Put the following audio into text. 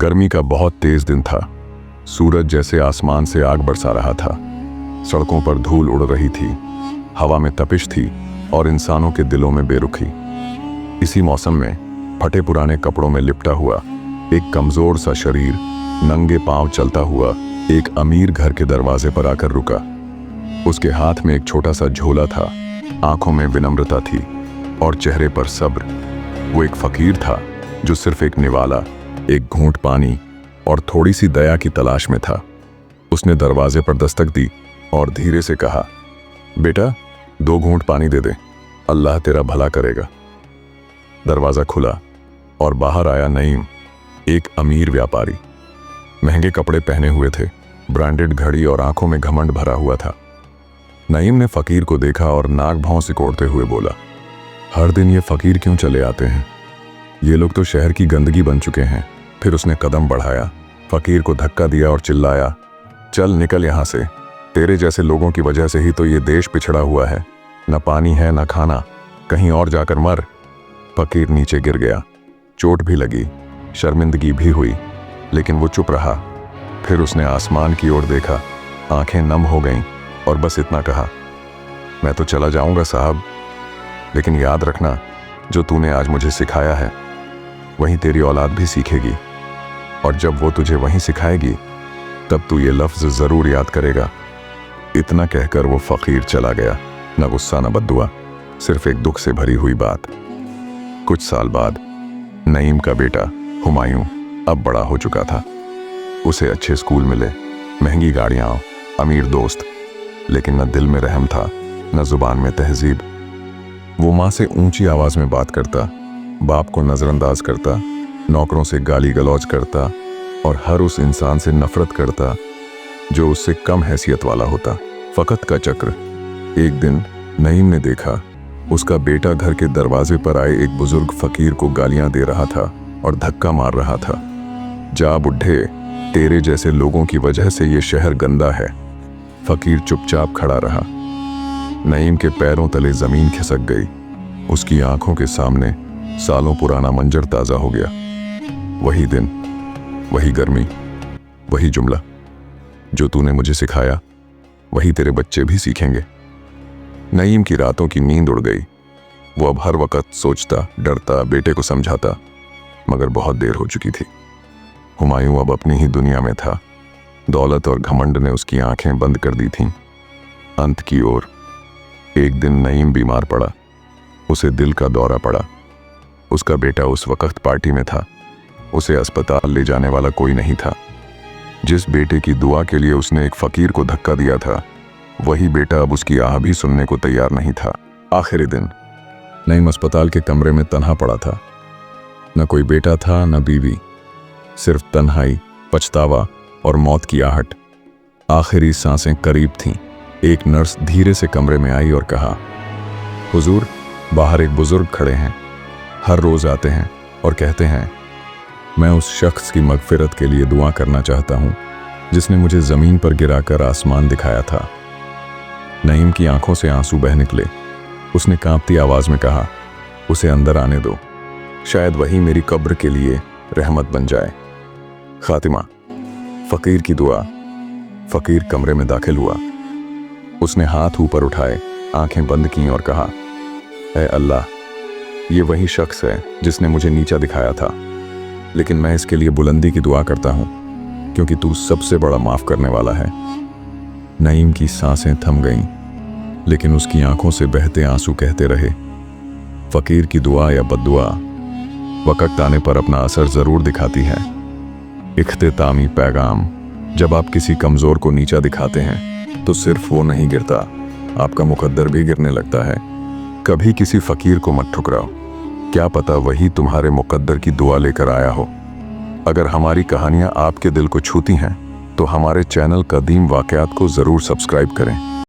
गर्मी का बहुत तेज दिन था। सूरज जैसे आसमान से आग बरसा रहा था। सड़कों पर धूल उड़ रही थी, हवा में तपिश थी और इंसानों के दिलों में बेरुखी। इसी मौसम में फटे पुराने कपड़ों में लिपटा हुआ एक कमजोर सा शरीर नंगे पांव चलता हुआ एक अमीर घर के दरवाजे पर आकर रुका। उसके हाथ में एक छोटा सा झोला था, आंखों में विनम्रता थी और चेहरे पर सब्र। वो एक फकीर था जो सिर्फ एक निवाला, एक घूंट पानी और थोड़ी सी दया की तलाश में था। उसने दरवाजे पर दस्तक दी और धीरे से कहा, बेटा 2 घूंट पानी दे दे, अल्लाह तेरा भला करेगा। दरवाजा खुला और बाहर आया नईम, एक अमीर व्यापारी। महंगे कपड़े पहने हुए थे, ब्रांडेड घड़ी और आंखों में घमंड भरा हुआ था। नईम ने फकीर को देखा और नाक भौं सिकोड़ते हुए बोला, हर दिन ये फकीर क्यों चले आते हैं? ये लोग तो शहर की गंदगी बन चुके हैं। फिर उसने कदम बढ़ाया, फकीर को धक्का दिया और चिल्लाया, चल निकल यहाँ से, तेरे जैसे लोगों की वजह से ही तो ये देश पिछड़ा हुआ है। न पानी है न खाना, कहीं और जाकर मर। फकीर नीचे गिर गया, चोट भी लगी, शर्मिंदगी भी हुई, लेकिन वो चुप रहा। फिर उसने आसमान की ओर देखा, आंखें नम हो गईं और बस इतना कहा, मैं तो चला जाऊंगा साहब, लेकिन याद रखना, जो तूने आज मुझे सिखाया है वहीं तेरी औलाद भी सीखेगी, और जब वो तुझे वहीं सिखाएगी तब तू ये लफ्ज़ ज़रूर याद करेगा। इतना कहकर वो फ़कीर चला गया, न गुस्सा न बद्दुआ, सिर्फ एक दुख से भरी हुई बात। कुछ साल बाद नईम का बेटा हुमायूं अब बड़ा हो चुका था। उसे अच्छे स्कूल मिले, महंगी गाड़ियाँ, अमीर दोस्त, लेकिन न दिल में रहम था न ज़ुबान में तहजीब। वो माँ से ऊंची आवाज़ में बात करता, बाप को नज़रअंदाज करता, नौकरों से गाली गलौज करता और हर उस इंसान से नफरत करता जो उससे कम हैसियत वाला होता। फ़कत का चक्र। एक दिन नईम ने देखा, उसका बेटा घर के दरवाजे पर आए एक बुजुर्ग फकीर को गालियां दे रहा था और धक्का मार रहा था। जा बुढ़े, तेरे जैसे लोगों की वजह से ये शहर गंदा है। फकीर चुपचाप खड़ा रहा। नईम के पैरों तले जमीन खिसक गई। उसकी आंखों के सामने सालों पुराना मंजर ताजा हो गया। वही दिन, वही गर्मी, वही जुमला, जो तूने मुझे सिखाया वही तेरे बच्चे भी सीखेंगे। नईम की रातों की नींद उड़ गई। वो अब हर वक्त सोचता, डरता, बेटे को समझाता, मगर बहुत देर हो चुकी थी। हुमायूं अब अपनी ही दुनिया में था। दौलत और घमंड ने उसकी आंखें बंद कर दी थीं। अंत की ओर एक दिन नईम बीमार पड़ा। उसे दिल का दौरा पड़ा। उसका बेटा उस वक्त पार्टी में था। उसे अस्पताल ले जाने वाला कोई नहीं था। जिस बेटे की दुआ के लिए उसने एक फकीर को धक्का दिया था, वही बेटा अब उसकी आह भी सुनने को तैयार नहीं था। आखिरी दिन नईम अस्पताल के कमरे में तन्हा पड़ा था। न कोई बेटा था, न बीवी, सिर्फ तन्हाई, पछतावा और मौत की आहट। आखिरी सांसें करीब थीं। एक नर्स धीरे से कमरे में आई और कहा, हुजूर, बाहर एक बुजुर्ग खड़े हैं, हर रोज आते हैं और कहते हैं, मैं उस शख्स की मगफिरत के लिए दुआ करना चाहता हूं जिसने मुझे जमीन पर गिराकर आसमान दिखाया था। नईम की आंखों से आंसू बह निकले। उसने कांपती आवाज में कहा, उसे अंदर आने दो, शायद वही मेरी कब्र के लिए रहमत बन जाए। खातिमा। फकीर की दुआ। फकीर कमरे में दाखिल हुआ। उसने हाथ ऊपर उठाए, आंखें बंद की और कहा, ऐ अल्लाह, ये वही शख्स है जिसने मुझे नीचा दिखाया था, लेकिन मैं इसके लिए बुलंदी की दुआ करता हूं, क्योंकि तू सबसे बड़ा माफ करने वाला है। नईम की सांसें थम गईं, लेकिन उसकी आंखों से बहते आंसू कहते रहे, फकीर की दुआ या बद्दुआ वक्त आने पर अपना असर जरूर दिखाती है। इख्तितामी पैगाम। जब आप किसी कमजोर को नीचा दिखाते हैं तो सिर्फ वो नहीं गिरता, आपका मुकद्दर भी गिरने लगता है। कभी किसी फकीर को मत ठुकराओ, क्या पता वही तुम्हारे मुकद्दर की दुआ लेकर आया हो। अगर हमारी कहानियां आपके दिल को छूती हैं तो हमारे चैनल कदीम वाकयात को जरूर सब्सक्राइब करें।